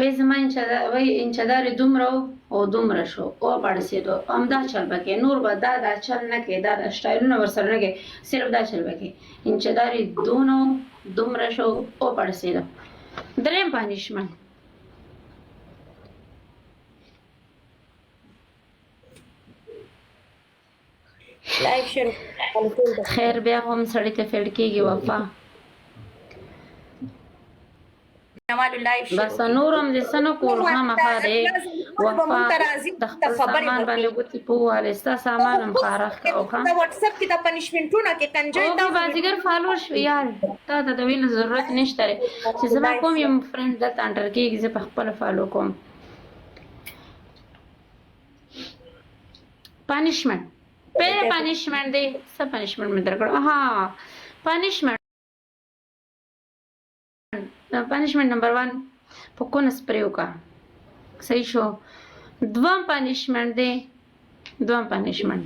وای زما انچدار دومره او دومره شو او پړسېدو همدا چل به کې نور به دا چل نه کې دا سټایلونه ورسره نه کې صرف دا چل به کې انچدار دونو دومره شو او پړسېدو دریم پانیشمنت لایف شروع خیر بیا هم سړی ته فیل کېږي وفا بس نورم دې څه نه کول خامخا دی وفا د خپل سامان باندې ګوتې په ووهلې ستا سامان هم خارښ کړه ښه د واتساپ کې د پنشمنټونه کې کنجوي اوکې بازیګر فالو شو یار تا ته د ویلو ضرورت نشته دی چې زما کوم یم فرینډ دلته انټر کېږي زه په خپله فالو کوم پنشمنټ پنشمنټ دی څه پنشمنټ مې درکړو ها پنشمنټ پنشمنټ نمبر 1 په کونه سپری وکړه صحیح شو دوم پنشمنټ دی دوم پنشمنټ